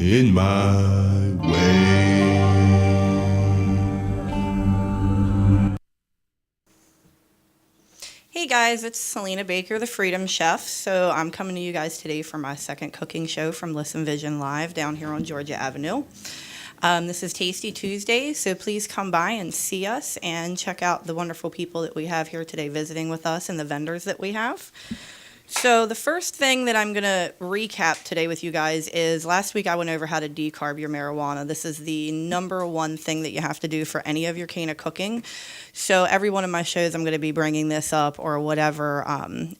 in my way. Hey guys, it's Selena Baker, the Freedom Chef. So I'm coming to you guys today for my second cooking show from Listen Vision Live down here on Georgia Avenue. This is Tasty Tuesday, so please come by and see us and check out the wonderful people that we have here today visiting with us and the vendors that we have. So the first thing that I'm going to recap today with you guys is last week I went over how to decarb your marijuana. This is the number one thing that you have to do for any of your Canna cooking. So every one of my shows I'm going to be bringing this up, or whatever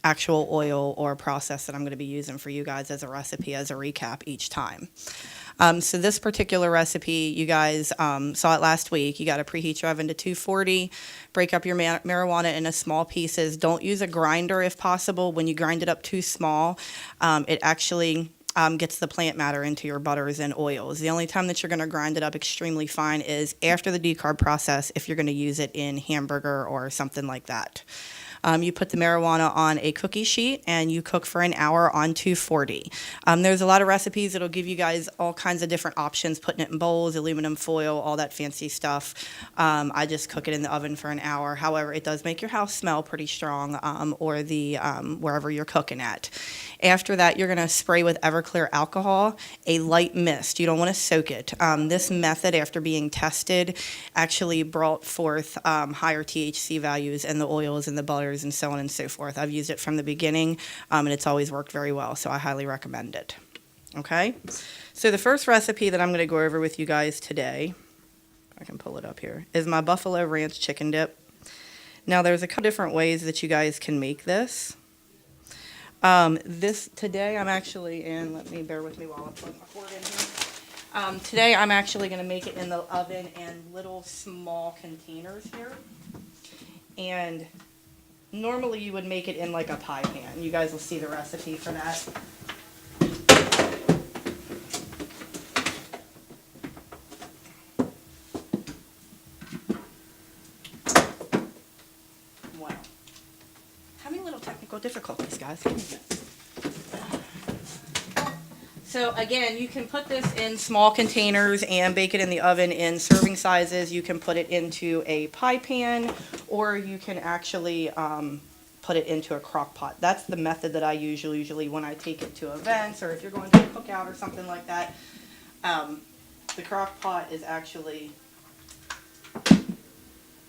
actual oil or process that I'm going to be using for you guys as a recipe, as a recap each time. So this particular recipe, you guys saw it last week. You got to preheat your oven to 240, break up your marijuana into small pieces. Don't use a grinder if possible. When you grind it up too small, it actually gets the plant matter into your butters and oils. The only time that you're going to grind it up extremely fine is after the decarb process, if you're going to use it in hamburger or something like that. You put the marijuana on a cookie sheet and you cook for an hour on 240. There's a lot of recipes that'll give you guys all kinds of different options, putting it in bowls, aluminum foil, all that fancy stuff. I just cook it in the oven for an hour. However, it does make your house smell pretty strong, or the wherever you're cooking at. After that, you're going to spray with Everclear alcohol, a light mist. You don't want to soak it. This method, after being tested, actually brought forth higher THC values in the oils and the butters and so on and so forth. I've used it from the beginning, and it's always worked very well, so I highly recommend it. Okay? So the first recipe that I'm going to go over with you guys today, I can pull it up here, is my Buffalo Ranch chicken dip. Now, there's a couple different ways that you guys can make this. Today I'm actually, and let me bear with me while I plug my cord in here. Today I'm actually going to make it in the oven in little small containers here. And normally you would make it in like a pie pan. You guys will see the recipe for that. Wow. How many little technical difficulties, guys? So again, you can put this in small containers and bake it in the oven in serving sizes. You can put it into a pie pan, or you can actually put it into a crock pot. That's the method that I usually when I take it to events, or if you're going to a cookout or something like that. The crock pot is actually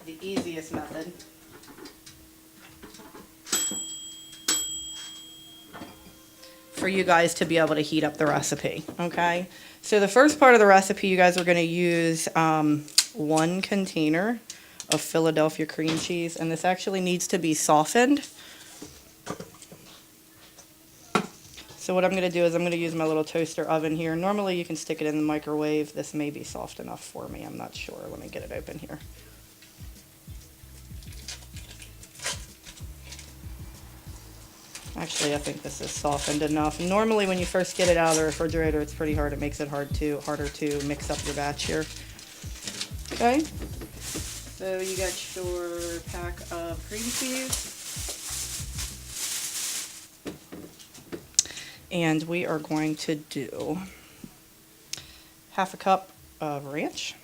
the easiest method. For you guys to be able to heat up the recipe, okay? So the first part of the recipe, you guys are going to use 1 container of Philadelphia cream cheese, and this actually needs to be softened. So what I'm going to do is I'm going to use my little toaster oven here. Normally you can stick it in the microwave. This may be soft enough for me. I'm not sure. Let me get it open here. Actually, I think this is softened enough. Normally, when you first get it out of the refrigerator, it's pretty hard. It makes it harder to mix up your batch here. Okay. So you got your pack of cream cheese. And we are going to do 1/2 cup of ranch.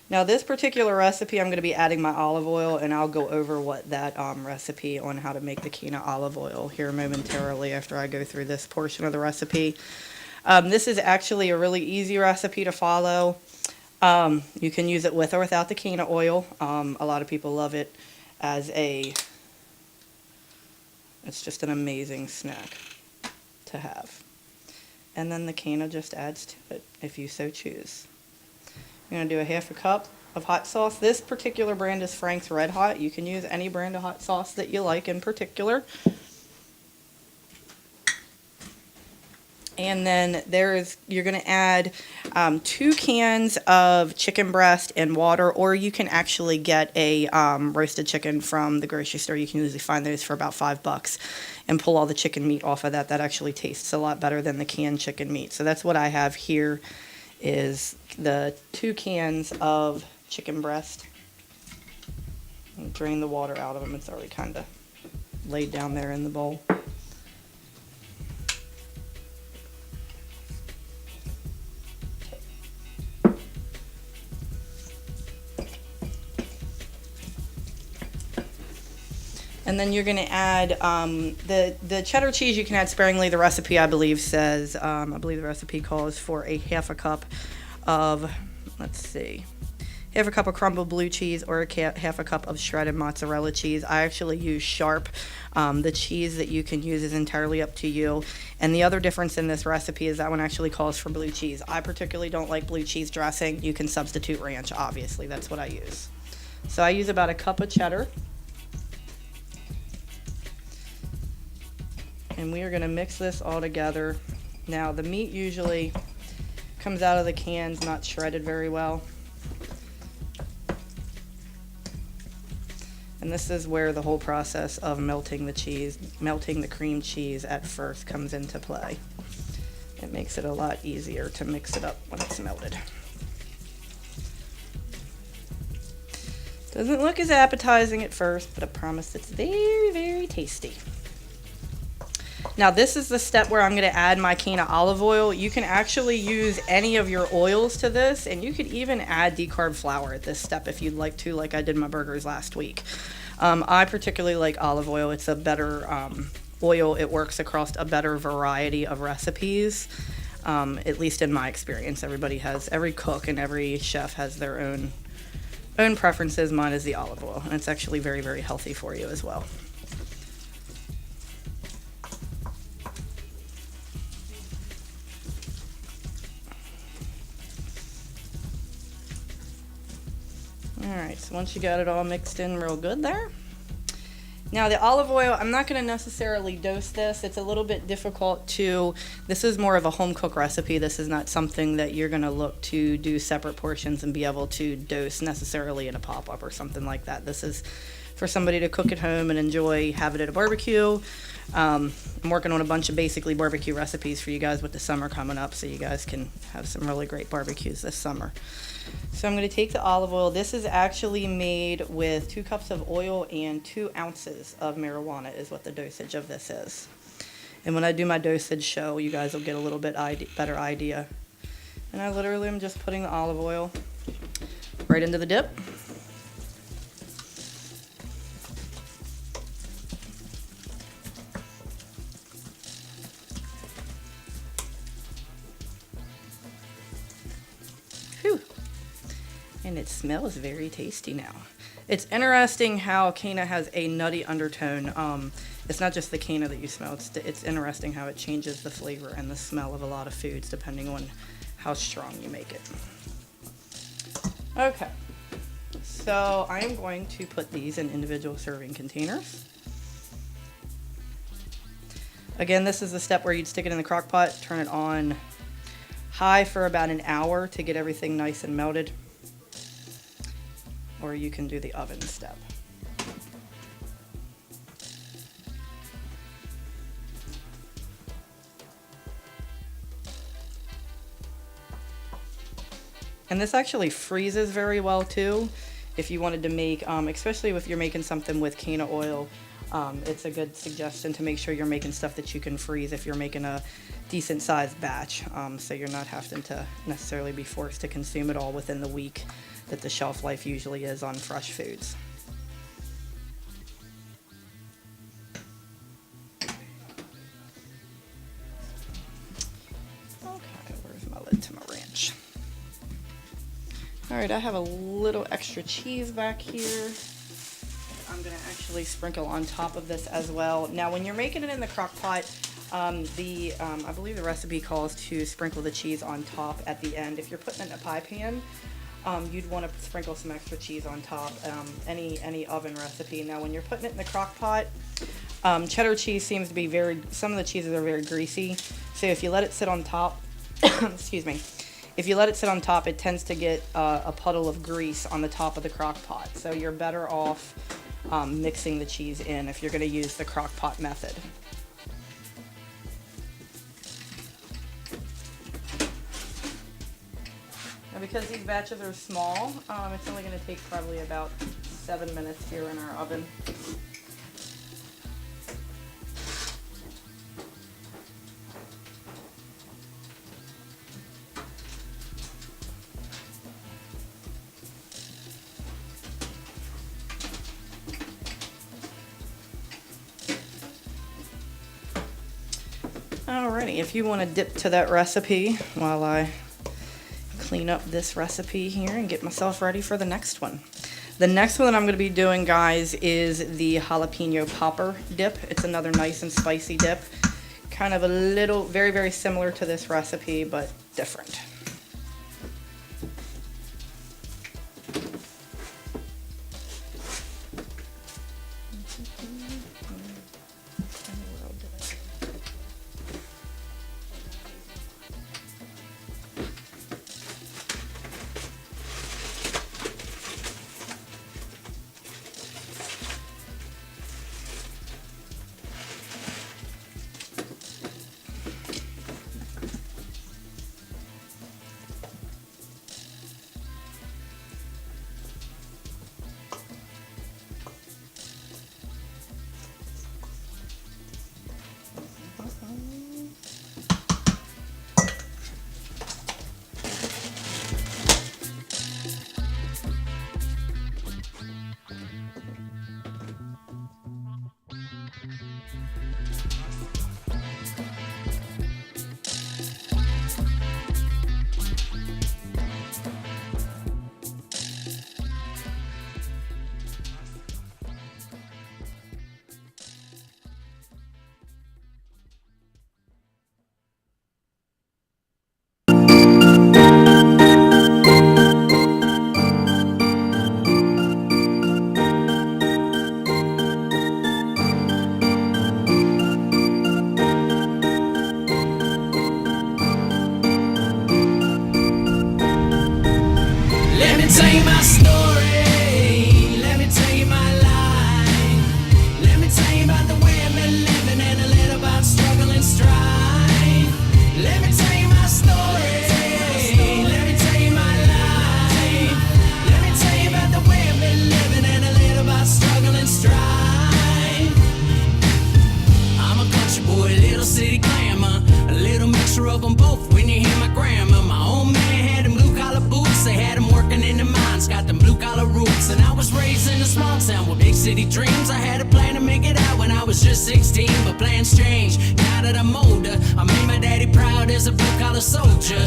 Now this particular recipe, I'm going to be adding my olive oil, and I'll go over what that recipe on how to make the Canna olive oil here momentarily after I go through this portion of the recipe. This is actually a really easy recipe to follow. You can use it with or without the Canna oil. A lot of people love it as it's just an amazing snack to have. And then the Canna just adds to it if you so choose. I'm going to do 1/2 cup of hot sauce. This particular brand is Frank's Red Hot. You can use any brand of hot sauce that you like in particular. And then you're going to add 2 cans of chicken breast and water, or you can actually get a roasted chicken from the grocery store. You can usually find those for about $5 and pull all the chicken meat off of that. That actually tastes a lot better than the canned chicken meat. So that's what I have here, is the 2 cans of chicken breast. drain the water out of them. It's already kind of laid down there in the bowl. And then you're going to add the cheddar cheese. You can add sparingly. The recipe, I believe, says, I believe the recipe calls for a half a cup of, let's see, half a cup of crumbled blue cheese or half a cup of shredded mozzarella cheese. I actually use Sharp. The cheese that you can use is entirely up to you. And the other difference in this recipe is that one actually calls for blue cheese. I particularly don't like blue cheese dressing. You can substitute ranch, obviously. That's what I use. So I use about a cup of cheddar. And we are going to mix this all together. Now, the meat usually comes out of the cans not shredded very well. And this is where the whole process of melting the cream cheese at first comes into play. It makes it a lot easier to mix it up when it's melted. Doesn't look as appetizing at first, but I promise it's very, very tasty. Now this is the step where I'm going to add my Canna olive oil. You can actually use any of your oils to this, and you could even add decarb flour at this step if you'd like to, like I did my burgers last week. I particularly like olive oil. It's a better oil. It works across a better variety of recipes, at least in my experience. Every cook and every chef has their own preferences. Mine is the olive oil, and it's actually very, very healthy for you as well. Alright, so once you got it all mixed in real good there. Now the olive oil, I'm not going to necessarily dose this. It's a little bit difficult this is more of a home cook recipe. This is not something that you're going to look to do separate portions and be able to dose necessarily in a pop-up or something like that. This is for somebody to cook at home and enjoy, have it at a barbecue. I'm working on a bunch of basically barbecue recipes for you guys with the summer coming up, so you guys can have some really great barbecues this summer. So I'm going to take the olive oil. This is actually made with 2 cups of oil and 2 ounces of marijuana is what the dosage of this is. And when I do my dosage show, you guys will get a little bit better idea. And I literally am just putting the olive oil right into the dip. And it smells very tasty now. It's interesting how Canna has a nutty undertone. It's not just the Canna that you smell. It's interesting how it changes the flavor and the smell of a lot of foods depending on how strong you make it. Okay, so I am going to put these in individual serving containers. Again, this is the step where you'd stick it in the crock pot, turn it on high for about an hour to get everything nice and melted. Or you can do the oven step. And this actually freezes very well too. If you wanted to make, especially if you're making something with Canna oil, it's a good suggestion to make sure you're making stuff that you can freeze if you're making a decent sized batch, so you're not having to necessarily be forced to consume it all within the week that the shelf life usually is on fresh foods. Okay, where's my lid to my ranch? All right, I have a little extra cheese back here. I'm gonna actually sprinkle on top of this as well. Now, when you're making it in the crock pot, I believe the recipe calls to sprinkle the cheese on top at the end. If you're putting it in a pie pan, you'd want to sprinkle some extra cheese on top, any oven recipe. Now when you're putting it in the crock pot, cheddar cheese seems to be some of the cheeses are very greasy, so if you let it sit on top, excuse me, if you let it sit on top, it tends to get a puddle of grease on the top of the crock pot, so you're better off mixing the cheese in if you're going to use the crock pot method. Now because these batches are small, it's only going to take probably about 7 minutes here in our oven. Alrighty, if you want to dip to that recipe while I clean up this recipe here and get myself ready for the next one. The next one that I'm going to be doing, guys, is the jalapeno popper dip. It's another nice and spicy dip. Kind of a little, very, very similar to this recipe, but different. Let me tell you my story. Let me tell you my life. Let me tell you about the way I've been living and a little about struggle and strife. Let me tell you my story. Let me tell you my life. Let me tell you about the way I've been living and a little about struggle and strife. I'm a country boy, little city glamour, a little mixture of them both when you hear my grammar. My old man had them blue collar boots, they had them working in the mines, got them blue collar roots. And I was raised in a small town with big city dreams. I had a plan to make it out when I was just 16, but plans changed. Now that I'm older, I made my daddy proud as a blue collar soldier.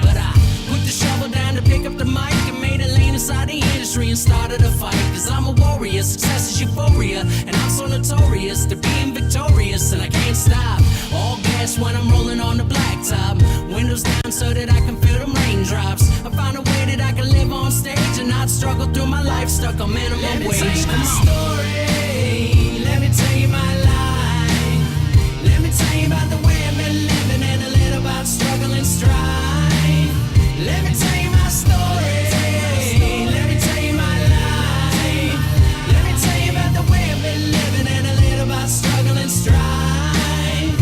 But I put the shovel down to pick up the mic and made a lane inside the industry and started a fight. Cause I'm a warrior, success is euphoria, and I'm so notorious to being victorious, and I can't stop. All gas when I'm rolling on the blacktop, windows down so that I can feel them raindrops. I found a way that I can live on stage and not struggle through my life stuck on minimum wage. Let me tell you my story. Let me tell you my life. Let me tell you about the way I've been living and a little about struggle and strife. Let me tell you my story. Let me tell you my life. Let me tell you about the way I've been living and a little about struggle and strife.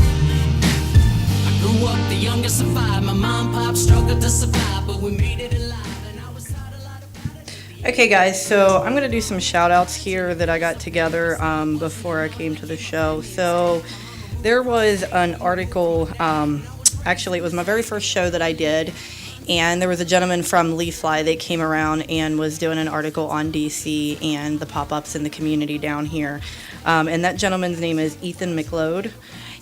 I grew up the youngest of five. My mom and pop struggled to survive, but we made it alive. Okay guys, so I'm going to do some shout outs here that I got together before I came to the show. So there was an article, actually it was my very first show that I did, and there was a gentleman from Leafly that came around and was doing an article on DC and the pop-ups in the community down here. And that gentleman's name is Ethan McLeod.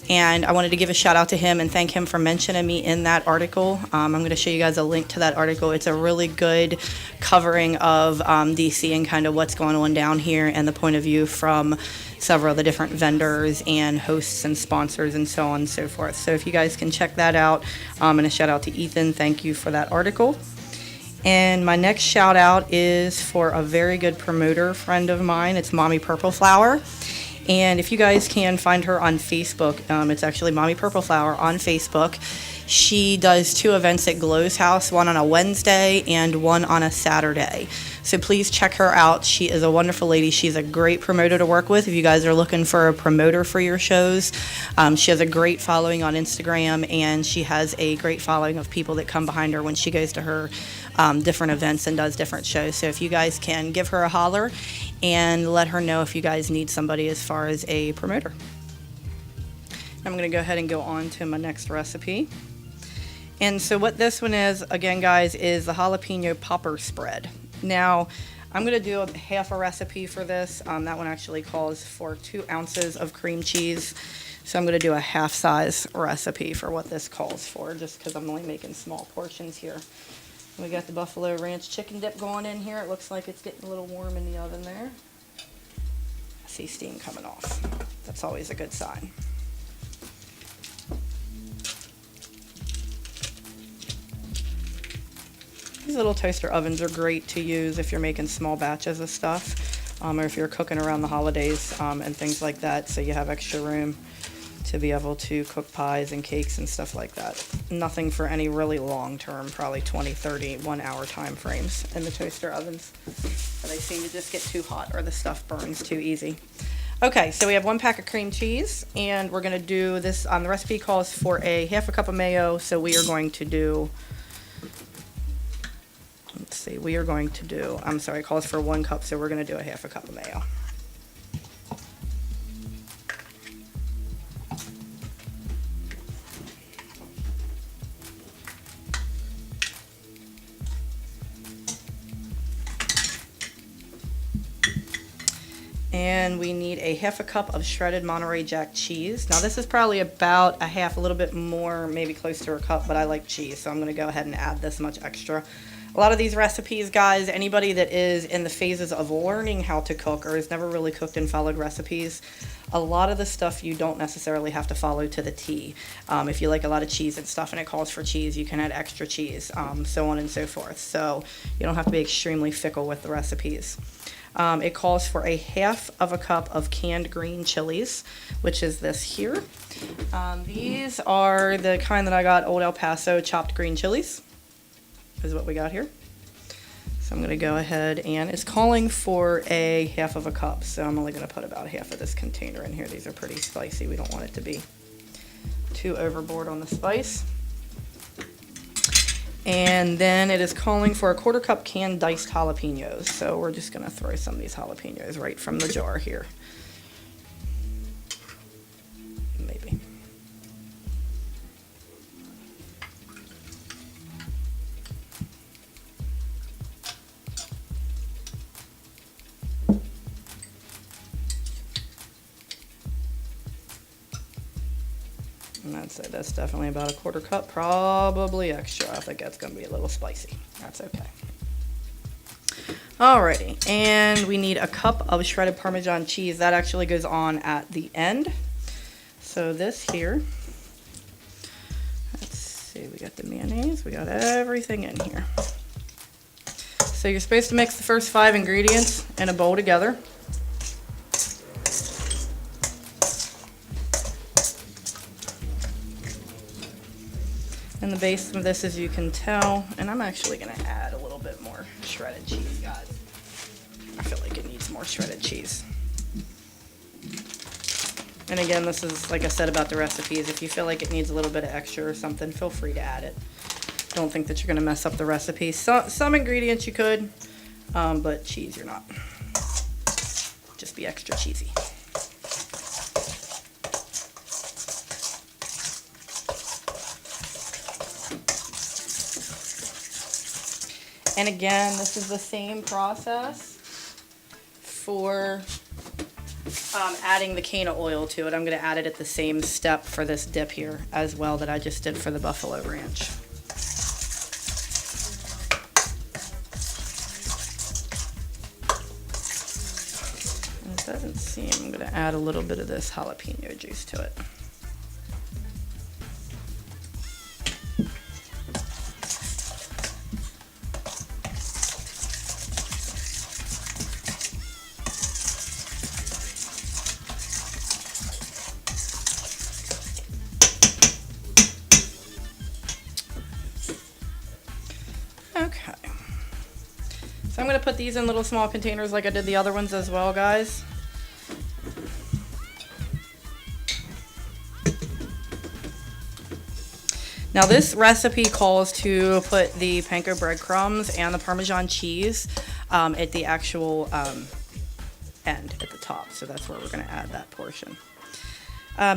And I wanted to give a shout out to him and thank him for mentioning me in that article. I'm going to show you guys a link to that article. It's a really good covering of DC and kind of what's going on down here and the point of view from several of the different vendors and hosts and sponsors and so on and so forth. So if you guys can check that out, and a shout out to Ethan. Thank you for that article. And my next shout out is for a very good promoter friend of mine. It's Mommy Purple Flower. And if you guys can find her on Facebook, it's actually Mommy Purple Flower on Facebook. She does 2 events at Glow's house, one on a Wednesday and one on a Saturday. So please check her out. She is a wonderful lady. She's a great promoter to work with if you guys are looking for a promoter for your shows. She has a great following on Instagram, and she has a great following of people that come behind her when she goes to her different events and does different shows. So if you guys can give her a holler and let her know if you guys need somebody as far as a promoter. I'm going to go ahead and go on to my next recipe. And so what this one is, again, guys, is the jalapeno popper spread. Now, I'm going to do a half a recipe for this. That one actually calls for 2 ounces of cream cheese. So I'm going to do a half size recipe for what this calls for, just because I'm only making small portions here. We got the Buffalo Ranch chicken dip going in here. It looks like it's getting a little warm in the oven there. I see steam coming off. That's always a good sign. These little toaster ovens are great to use if you're making small batches of stuff, or if you're cooking around the holidays and things like that, so you have extra room to be able to cook pies and cakes and stuff like that. Nothing for any really long term, probably 20, 30, 1 hour time frames in the toaster ovens. But they seem to just get too hot or the stuff burns too easy. Okay, so we have 1 pack of cream cheese, and we're going to do this, the recipe calls for a half a cup of mayo, so we are going to do, let's see, it calls for 1 cup, so we're going to do a half a cup of mayo. And we need a half a cup of shredded Monterey Jack cheese. Now this is probably about a half, a little bit more, maybe close to a cup, but I like cheese, so I'm going to go ahead and add this much extra. A lot of these recipes, guys, anybody that is in the phases of learning how to cook or has never really cooked and followed recipes, a lot of the stuff you don't necessarily have to follow to the T. If you like a lot of cheese and stuff and it calls for cheese, you can add extra cheese, so on and so forth. So you don't have to be extremely fickle with the recipes. It calls for a half of a cup of canned green chilies, which is this here. These are the kind that I got, Old El Paso chopped green chilies, is what we got here. So I'm going to go ahead, and it's calling for a half of a cup, so I'm only going to put about half of this container in here. These are pretty spicy. We don't want it to be too overboard on the spice. And then it is calling for a 1/4 cup canned diced jalapenos. So we're just going to throw some of these jalapenos right from the jar here. Maybe. And that's it. That's definitely about a 1/4 cup, probably extra. I think that's going to be a little spicy. That's okay. Alrighty, and we need a cup of shredded Parmesan cheese. That actually goes on at the end. So this here, let's see, we got the mayonnaise, we got everything in here. So you're supposed to mix the first 5 ingredients in a bowl together. And the base of this, as you can tell, and I'm actually going to add a little bit more shredded cheese, guys. I feel like it needs more shredded cheese. And again, this is, like I said about the recipes, if you feel like it needs a little bit of extra or something, feel free to add it. Don't think that you're going to mess up the recipe. Some ingredients you could, but cheese you're not. Just be extra cheesy. And again, this is the same process for adding the Canna oil to it. I'm going to add it at the same step for this dip here as well that I just did for the Buffalo Ranch. And it doesn't seem, I'm going to add a little bit of this jalapeno juice to it. Okay, so I'm going to put these in little small containers like I did the other ones as well, guys. Now this recipe calls to put the panko breadcrumbs and the Parmesan cheese at the actual end at the top. So that's where we're going to add that portion.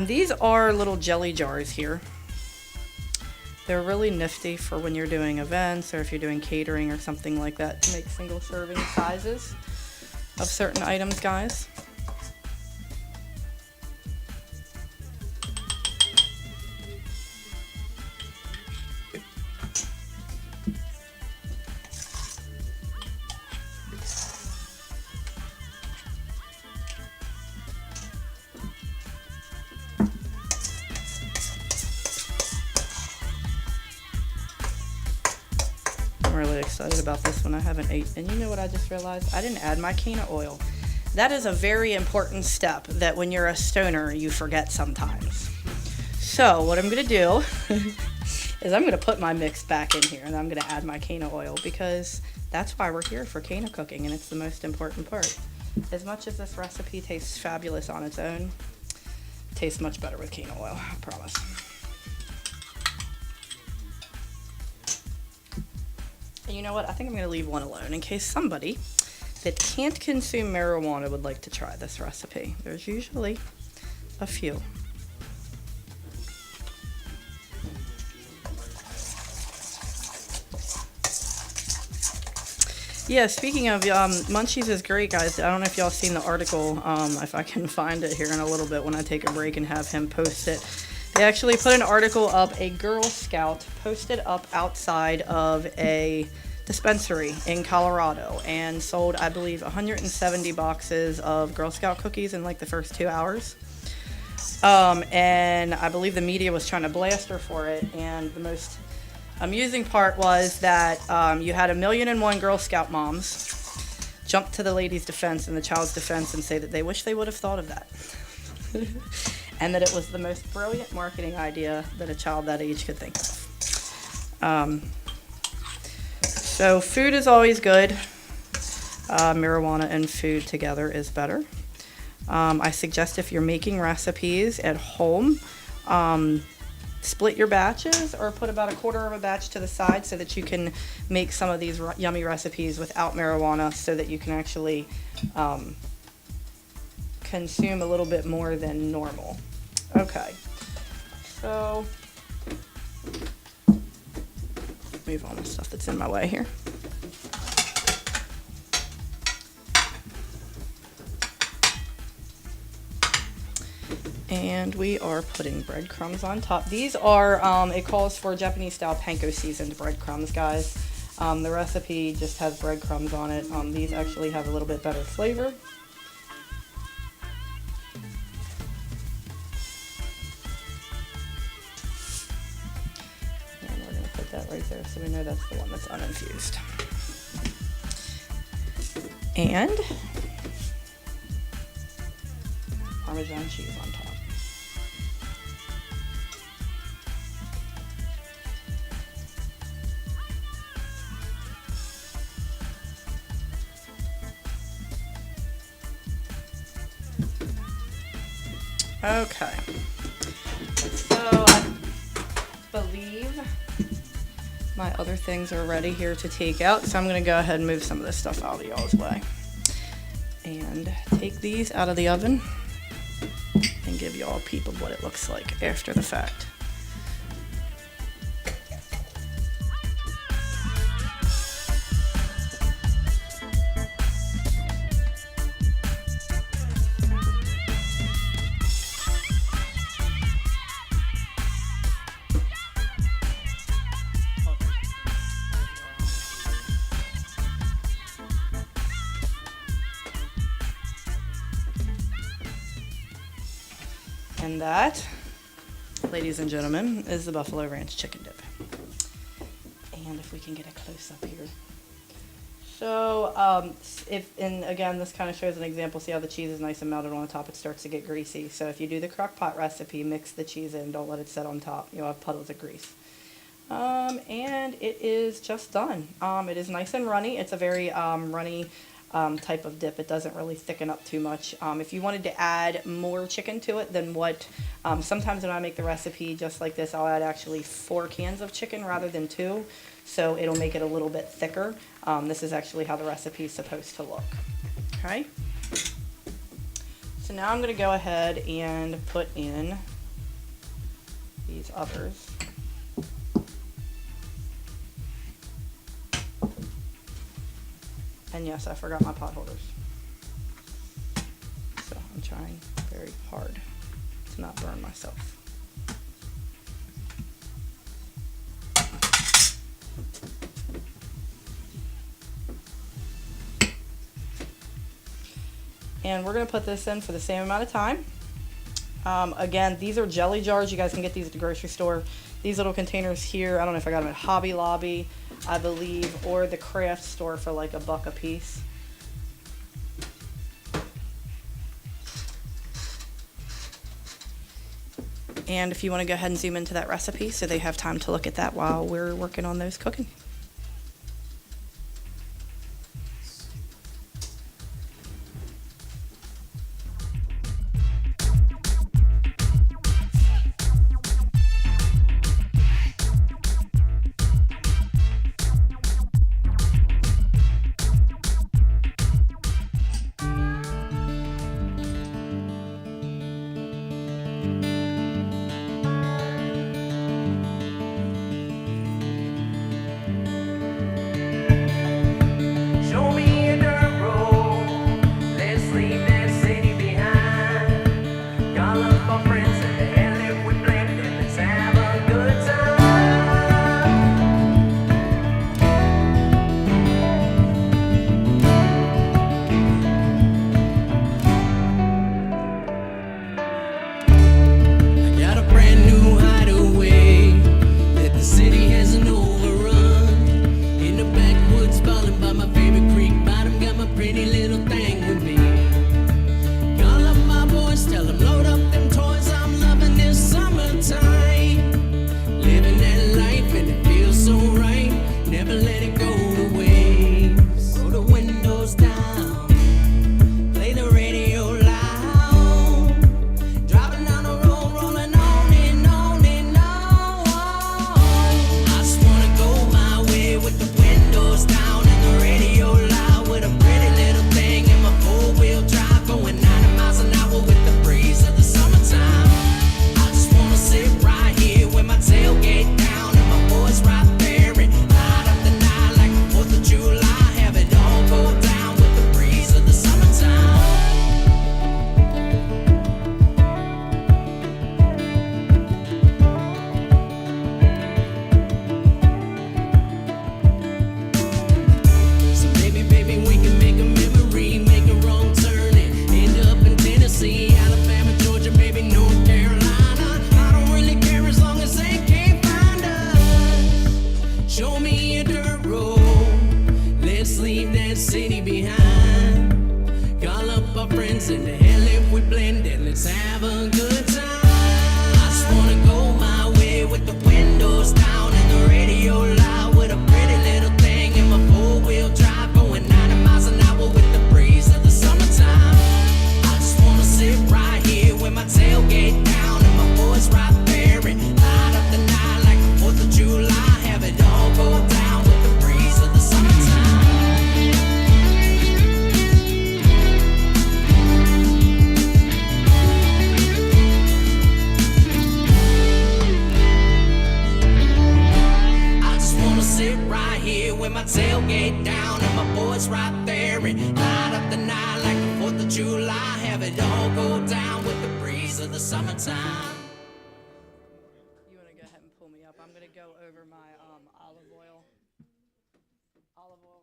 These are little jelly jars here. They're really nifty for when you're doing events or if you're doing catering or something like that to make single serving sizes of certain items, guys. I'm really excited about this one. I haven't ate. And you know what I just realized? I didn't add my Canna oil. That is a very important step that when you're a stoner, you forget sometimes. So what I'm going to do is I'm going to put my mix back in here and I'm going to add my Canna oil because that's why we're here for Canna cooking and it's the most important part. As much as this recipe tastes fabulous on its own, it tastes much better with Canna oil, I promise. And you know what? I think I'm going to leave one alone in case somebody that can't consume marijuana would like to try this recipe. There's usually a few. Yeah, speaking of, Munchies is great, guys. I don't know if y'all seen the article, if I can find it here in a little bit when I take a break and have him post it. They actually put an article up, a Girl Scout posted up outside of a dispensary in Colorado and sold, I believe, 170 boxes of Girl Scout cookies in like the first 2 hours. And I believe the media was trying to blast her for it. And the most amusing part was that you had 1,000,001 Girl Scout moms jump to the lady's defense and the child's defense and say that they wish they would have thought of that. And that it was the most brilliant marketing idea that a child that age could think of. So food is always good. Marijuana and food together is better. I suggest if you're making recipes at home, split your batches or put about 1/4 of a batch to the side so that you can make some of these yummy recipes without marijuana so that you can actually consume a little bit more than normal. Okay, so move on the stuff that's in my way here. And we are putting breadcrumbs on top. These are, it calls for Japanese style panko seasoned breadcrumbs, guys. The recipe just has breadcrumbs on it. These actually have a little bit better flavor. And we're gonna put that right there so we know that's the one that's uninfused. And Parmesan cheese on top. Okay, so I believe my other things are ready here to take out, so I'm going to go ahead and move some of this stuff out of y'all's way and take these out of the oven and give y'all a peep of what it looks like after the fact. And that, ladies and gentlemen, is the Buffalo Ranch chicken dip. And if we can get a close up here. So, and again, this kind of shows an example. See how the cheese is nice and melted on the top? It starts to get greasy. So if you do the crock pot recipe, mix the cheese in. Don't let it set on top. You'll have puddles of grease. And it is just done. It is nice and runny. It's a very runny type of dip. It doesn't really thicken up too much. If you wanted to add more chicken to it than what, sometimes when I make the recipe just like this, I'll add actually 4 cans of chicken rather than 2, so it'll make it a little bit thicker. This is actually how the recipe is supposed to look. Okay. So now I'm going to go ahead and put in these others. And yes, I forgot my pot holders. So I'm trying very hard to not burn myself. And we're going to put this in for the same amount of time. Again, these are jelly jars. You guys can get these at the grocery store. These little containers here, I don't know if I got them at Hobby Lobby, I believe, or the craft store for like $1 a piece. And if you want to go ahead and zoom into that recipe so they have time to look at that while we're working on those cooking. Show me a dirt road. Let's leave that city behind. Call up our friends and the hell if we blend and let's have a good time. I got a brand new hideaway that the city hasn't overrun. In the backwoods, falling by my favorite creek bottom, got my pretty little thing with me. Call up my boys, tell them load up them toys. I'm loving this summertime, living that life and it feels so right. Never let it go to waste. Roll the windows down, play the radio loud. Driving down the road, rolling on and on and on. I just wanna go my way with the windows down and the radio loud, with a pretty little thing in my 4-wheel drive, going 90 miles an hour with the breeze of the summertime. I just wanna sit right here with my tailgate down and my boys right there and light up the night like the 4th of July. Have it all go down with the breeze of the summertime. So baby, baby, we can make a memory, make a wrong turn and end up in Tennessee, Alabama, Georgia, maybe North Carolina. I don't really care as long as they can't find us. Show me a dirt road. Let's leave that city behind. Call up our friends and the hell if we blend and let's have a good time. I just wanna go my way with the windows down and the radio loud, with a pretty little thing in my 4-wheel drive, going 90 miles an hour with the breeze of the summertime. I just wanna sit right here with my tailgate down and my boys right there and light up the night like the 4th of July. Have it all go down with the breeze of the summertime. I just wanna sit right here with my tailgate down and my boys right there and light up the night like the 4th of July. Have it all go down with the breeze of the summertime. You want to go ahead and pull me up? I'm going to go over my olive oil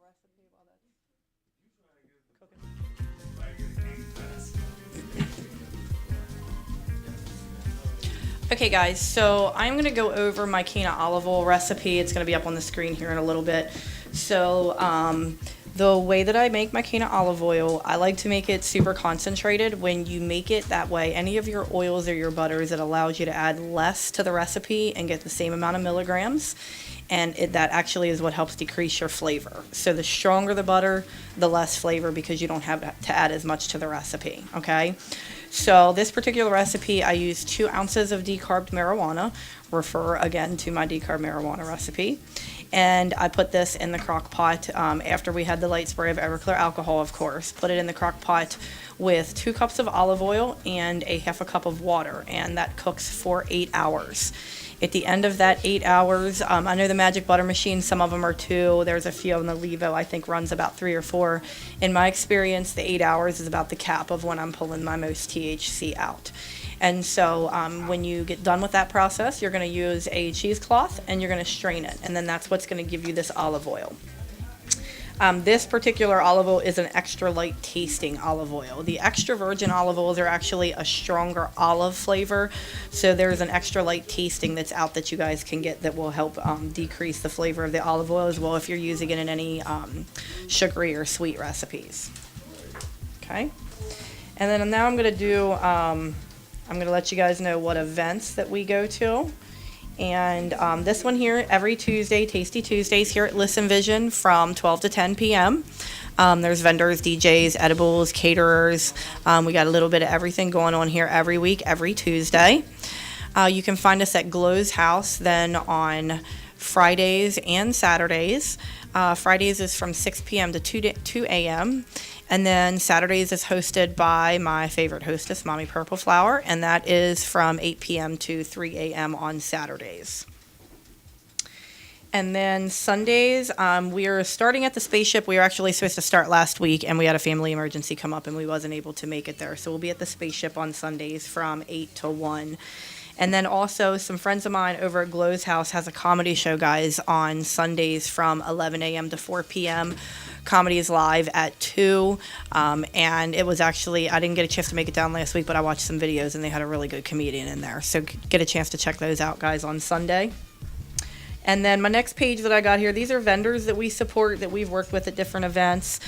recipe while that's cooking. Okay guys, so I'm going to go over my Canna olive oil recipe. It's going to be up on the screen here in a little bit. So The way that I make my Canna olive oil, I like to make it super concentrated. When you make it that way, any of your oils or your butters, it allows you to add less to the recipe and get the same amount of milligrams. And that actually is what helps decrease your flavor. So the stronger the butter, the less flavor, because you don't have to add as much to the recipe, okay? So this particular recipe, I use 2 ounces of decarbed marijuana. Refer again to my decarbed marijuana recipe. And I put this in the crock pot after we had the light spray of Everclear alcohol, of course. Put it in the crock pot with 2 cups of olive oil and a half a cup of water, and that cooks for 8 hours. At the end of that 8 hours, I know the Magic Butter Machine, some of them are 2. There's a few in the Levo, I think runs about 3 or 4. In my experience, the 8 hours is about the cap of when I'm pulling my most THC out. And so when you get done with that process, you're going to use a cheesecloth and you're going to strain it. And then that's what's going to give you this olive oil. This particular olive oil is an extra light tasting olive oil. The extra virgin olive oils are actually a stronger olive flavor. So there's an extra light tasting that's out that you guys can get that will help decrease the flavor of the olive oil as well if you're using it in any sugary or sweet recipes. Okay. And then now I'm going to do... I'm going to let you guys know what events that we go to. And this one here, every Tuesday, Tasty Tuesdays here at Listen Vision from 12 to 10 p.m. There's vendors, DJs, edibles, caterers. We got a little bit of everything going on here every week, every Tuesday. You can find us at Glow's House then on Fridays and Saturdays. Fridays is from 6 p.m. to 2 a.m. And then Saturdays is hosted by my favorite hostess, Mommy Purple Flower, and that is from 8 p.m. to 3 a.m. on Saturdays. And then Sundays, we are starting at the Spaceship. We were actually supposed to start last week, and we had a family emergency come up, and we wasn't able to make it there. So we'll be at the Spaceship on Sundays from 8 to 1. And then also some friends of mine over at Glow's House has a comedy show, guys, on Sundays from 11 a.m. to 4 p.m. Comedy is live at 2. And it was actually, I didn't get a chance to make it down last week, but I watched some videos and they had a really good comedian in there. So get a chance to check those out, guys, on Sunday. And then my next page that I got here, these are vendors that we support that we've worked with at different events.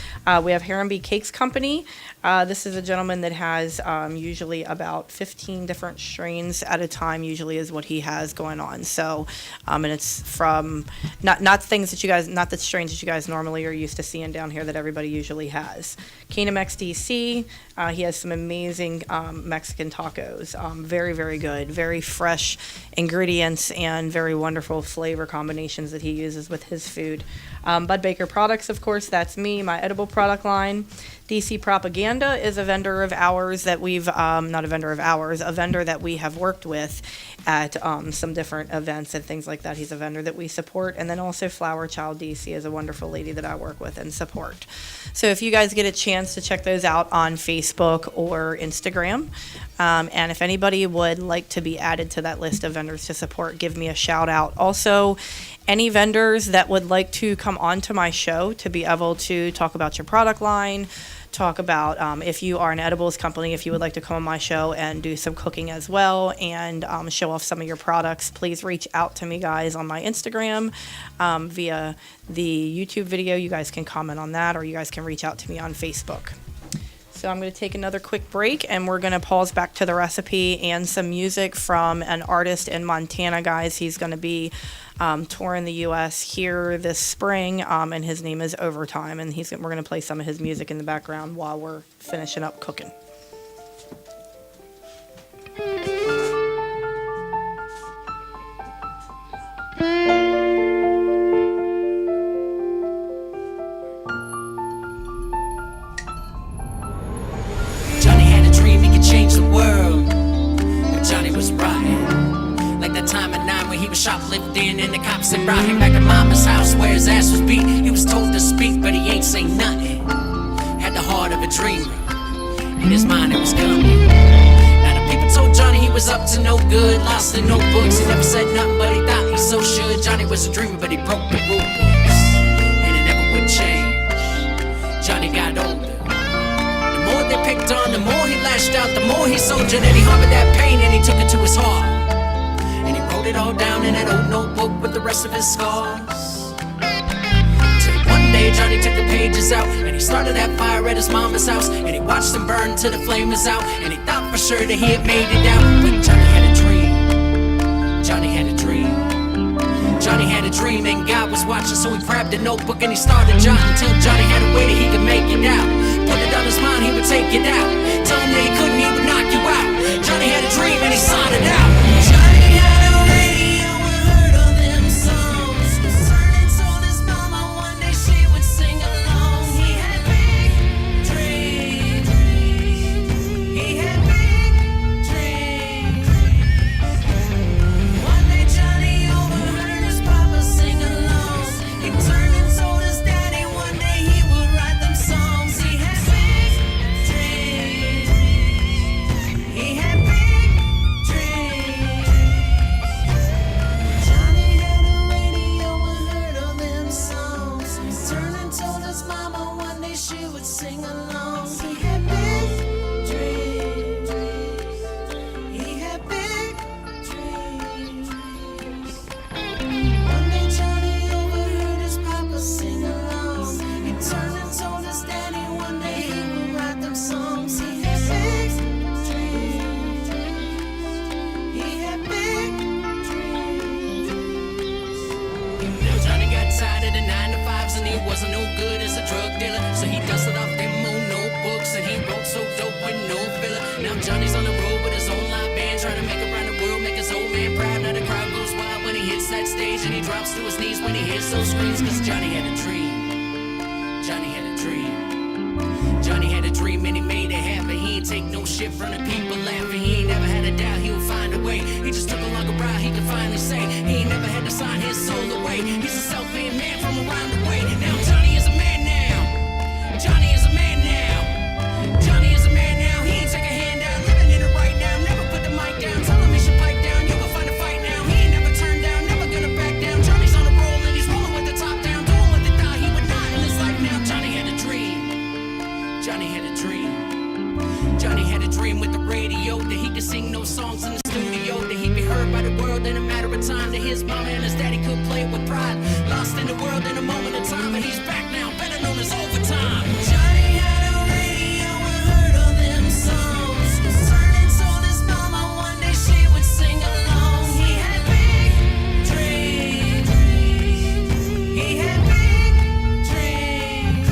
We have Harambee Cakes Company. This is a gentleman that has usually about 15 different strains at a time, usually is what he has going on. So, and it's from not things that you guys, not the strains that you guys normally are used to seeing down here that everybody usually has. Canna DC, he has some amazing Mexican tacos. Very, very good, very fresh ingredients and very wonderful flavor combinations that he uses with his food. Bud Baker Products, of course, that's me, my edible product line. DC Propaganda is a vendor of ours that we've, not a vendor of ours, a vendor that we have worked with at some different events and things like that. He's a vendor that we support. And then also Flower Child DC is a wonderful lady that I work with and support. So if you guys get a chance to check those out on Facebook or Instagram, and if anybody would like to be added to that list of vendors to support, give me a shout out. Also, any vendors that would like to come onto my show to be able to talk about your product line, talk about if you are an edibles company, if you would like to come on my show and do some cooking as well and show off some of your products, please reach out to me, guys, on my Instagram via the YouTube video. You guys can comment on that, or you guys can reach out to me on Facebook. So I'm going to take another quick break, and we're going to pause back to the recipe and some music from an artist in Montana, guys. He's going to be touring the U.S. here this spring, and his name is Overtime, and we're going to play some of his music in the background while we're finishing up cooking. Johnny had a dream he could change the world, but Johnny was rotten. Like that time at 9 when he was shoplifting and the cops had brought him back to mama's house where his ass was beat. He was told to speak, but he ain't say nothing. Had the heart of a dreamer, in his mind it was coming. Now the people told Johnny he was up to no good, lost the notebooks, he never said nothing, but he thought he so should. Johnny was a dreamer, but he broke the rule books, and it never would change. Johnny got older. The more they picked on, the more he lashed out, the more he soldiered, and he harbored that pain and he took it to his heart. And he wrote it all down in that old notebook with the rest of his scars. Till one day day, Johnny took the pages out, and he started that fire at his mama's house, and he watched them burn till the flame was out, and he thought for sure that he had made it out. But Johnny had a dream. Johnny had a dream. Johnny had a dream and God was watching, so he grabbed a notebook and he started jotting till Johnny had a way that he could make it out. Put it on his mind, he would take it out. Tell him that he couldn't, he would knock you out. Johnny had a dream and he sought it out. Johnny had a radio and heard all them songs. Turning told his mama one day she would sing along. He had big dreams. He had big dreams. One day Johnny overheard his papa sing along. He turned and told his daddy one day he would write them songs. He had big dreams. He had big dreams. Johnny had a radio and heard all them songs. He turned and told his mama one day she would sing along. He had big dreams. He had big dreams. One day Johnny overheard his papa sing along. He turned and told his daddy one day he would write them songs. He had big dreams. He had big dreams. Now Johnny got tired of the 9 to 5s and he wasn't no good as a drug dealer. So he dusted off them old notebooks and he wrote so dope with no filler. Now Johnny's on the road with his own live band, trying to make it around the world, make his old man proud. Now the crowd goes wild when he hits that stage and he drops to his knees when he hears those screams. Cause Johnny had a dream. Johnny had a dream. Johnny had a dream and he made it happen. He ain't take no shit from the people laughing. He ain't never had a doubt he would find a way. He just took a longer route, he could finally say he ain't never had to sign his soul away. He's a self-made man from around the way. Now Johnny is a man now. Johnny is a man now. Johnny is a man now. He ain't take a handout, living in it right now. Never put the mic down, tell him he should pipe down. You can find a fight now. He ain't never turned down, never gonna back down. Johnny's on a roll and he's rolling with the top down, doing what they thought he would not in his life now. Johnny had a dream. Johnny had a dream. Johnny had a dream with the radio that he could sing those songs in the studio, that he'd be heard by the world in a matter of time, that his mama and his daddy could play it with pride. Lost in the world in a moment of time, and he's back now, better known as Overtime. Johnny had a radio and heard all them songs. Turned and told his mama one day she would sing along. He had big dreams. He had big dreams.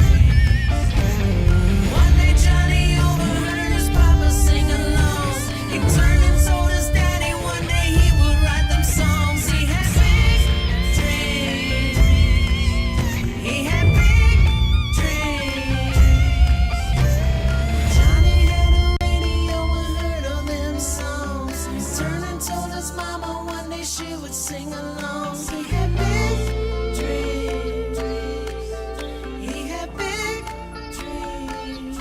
One day Johnny overheard his papa sing along. He turned and told his daddy one day he would write them songs. He had big dreams. He had big dreams. Johnny had a radio and heard all them songs. He turned and told his mama one day she would sing along. He had big dreams. He had big dreams.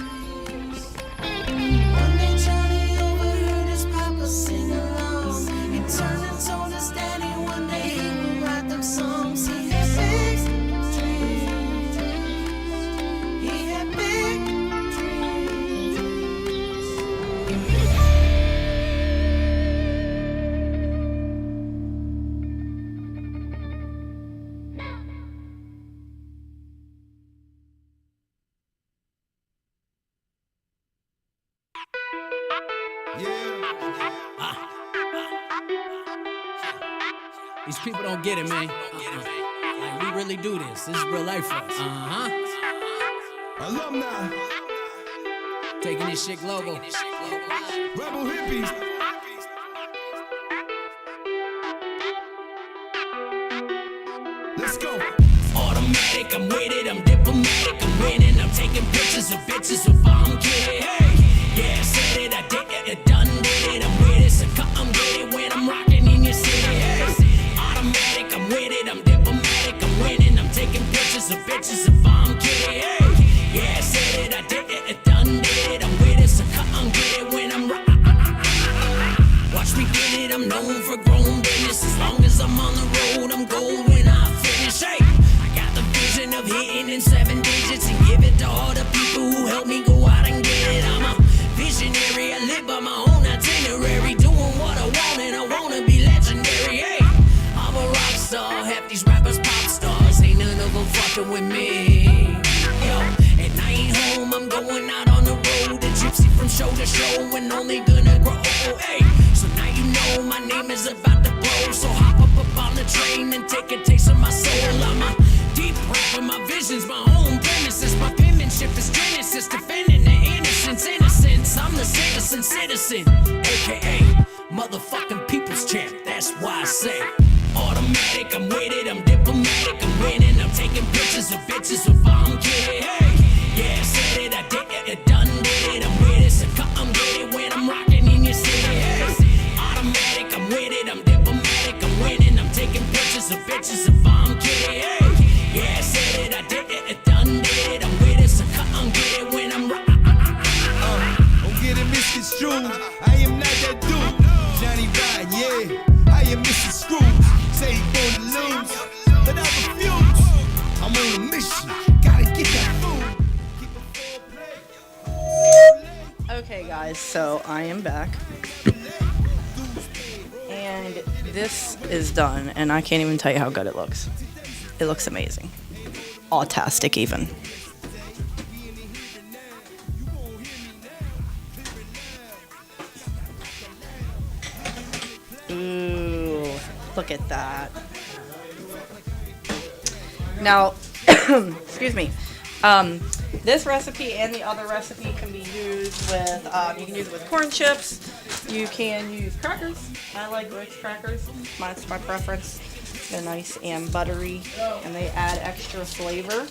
One day Johnny overheard his papa sing along. He turned and told his daddy one day he would write them songs. He had big dreams. He had big dreams. These people don't get it, man. Like, we really do this. This is real life for us. Alumni, Taking this shit global. rebel hippies. Let's go. Automatic, I'm with it, I'm diplomatic, I'm winning, I'm taking pictures of bitches with bomb kid. Hey, yeah, I said it, I did it, I done with it, I'm with it, so come get it when I'm rocking in your city. Hey, automatic, I'm with it, I'm diplomatic, I'm winning, I'm taking pictures of bitches with bomb kid. Hey, yeah, I said it, I did it, I done with it, I'm with it, so come get it when I'm watch me get it, I'm known for grown business. As long as I'm on the road, I'm gold when I finish. Hey, I got the vision of hitting in 7 digits and give it to all the people who help me go out and get it. I'm a visionary, I live by my own itinerary, doing what I want and I wanna be legendary. Hey, I'm a rock star, half these rappers pop stars, ain't none of them fucking with me. show to show and only gonna grow. Hey, so now you know my name is about to blow. So hop up on the train and take a taste of my soul. I'm a deep rapper, my vision's my home premises. My penmanship is genesis, defending the innocence. I'm the citizen, aka motherfucking people's champ. That's why I say automatic, I'm with it, I'm diplomatic, I'm winning, I'm taking pictures of bitches if I'm kidding. Hey, yeah, I said it, I did it, I done did it, I'm with it, so come get it when I'm rocking in your city. Hey, automatic, I'm with it, I'm diplomatic, I'm winning, I'm taking pictures of bitches if I'm kidding. Hey, yeah, I said it, I did it, I done did it, I'm with it, so come get it when I'm rocking. Don't get it misconstrued. I am not that dude. Johnny Ride, yeah. I am Mr. Scrooge. Say he gonna lose, but I refuse. I'm on a mission. Gotta get that food. Keep a full plate. Okay, guys, so I am back. And this is done, and I can't even tell you how good it looks. It looks amazing. Autastic, even. Ooh, look at that. Now, excuse me. This recipe and the other recipe can be used with, you can use it with corn chips. You can use crackers. I like Ritz crackers. That's my preference. They're nice and buttery, and they add extra flavor.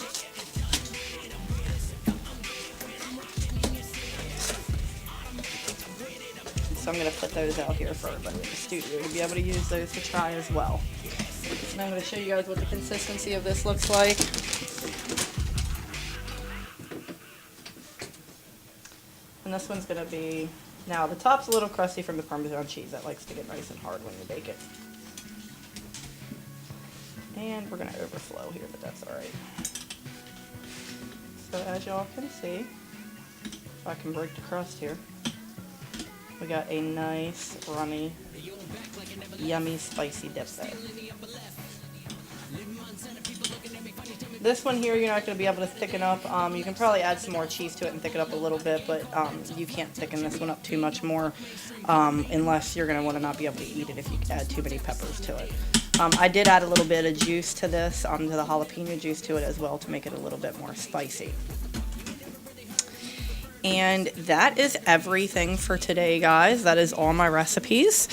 So I'm going to put those out here for everybody in the studio to be able to use those to try as well. And I'm going to show you guys what the consistency of this looks like. And this one's going to be, now the top's a little crusty from the Parmesan cheese. That likes to get nice and hard when you bake it. And we're going to overflow here, but that's all right. So as y'all can see, if I can break the crust here, we got a nice, runny, yummy, spicy dip there. This one here, you're not going to be able to thicken up. You can probably add some more cheese to it and thicken it up a little bit, but you can't thicken this one up too much more unless you're going to want to not be able to eat it if you add too many peppers to it. I did add a little bit of juice to this, to the jalapeno juice to it as well to make it a little bit more spicy. And that is everything for today, guys. That is all my recipes.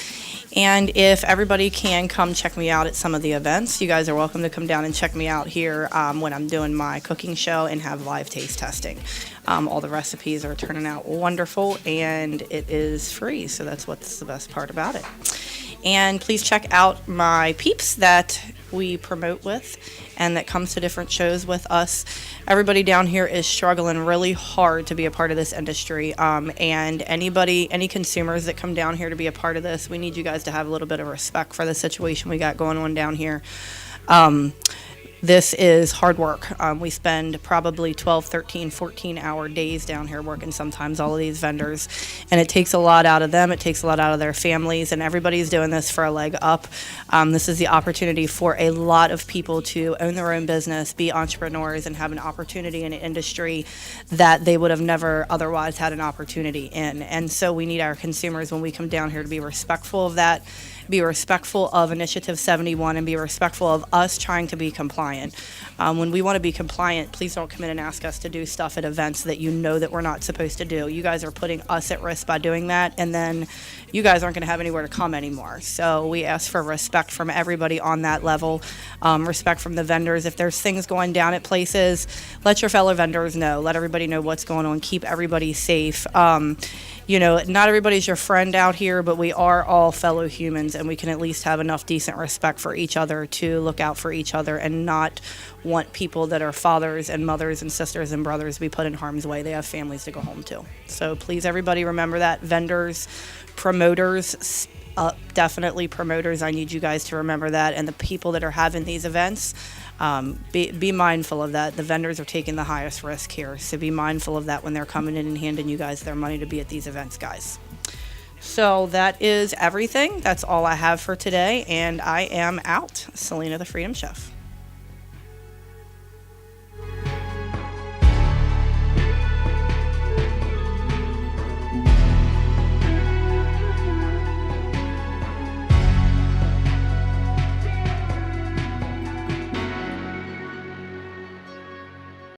And if everybody can come check me out at some of the events, you guys are welcome to come down and check me out here when I'm doing my cooking show and have live taste testing. All the recipes are turning out wonderful, and it is free, so that's what's the best part about it. And please check out my peeps that we promote with and that comes to different shows with us. Everybody down here is struggling really hard to be a part of this industry. And any consumers that come down here to be a part of this, we need you guys to have a little bit of respect for the situation we got going on down here. This is hard work. We spend probably 12, 13, 14-hour days down here working sometimes, all of these vendors. And it takes a lot out of them. It takes a lot out of their families. And everybody's doing this for a leg up. This is the opportunity for a lot of people to own their own business, be entrepreneurs, and have an opportunity in an industry that they would have never otherwise had an opportunity in. And so we need our consumers, when we come down here, to be respectful of that, be respectful of Initiative 71, and be respectful of us trying to be compliant. When we want to be compliant, please don't come in and ask us to do stuff at events that you know that we're not supposed to do. You guys are putting us at risk by doing that, and then you guys aren't going to have anywhere to come anymore. So we ask for respect from everybody on that level, respect from the vendors. If there's things going down at places, let your fellow vendors know. Let everybody know what's going on. Keep everybody safe. Not everybody's your friend out here, but we are all fellow humans, and we can at least have enough decent respect for each other to look out for each other and not want people that are fathers and mothers and sisters and brothers to be put in harm's way. They have families to go home to. So please, everybody, remember that. Vendors, promoters, definitely promoters, I need you guys to remember that. And the people that are having these events, be mindful of that. The vendors are taking the highest risk here, so be mindful of that when they're coming in and handing you guys their money to be at these events, guys. So that is everything. That's all I have for today, and I am out. Selena the Freedom Chef.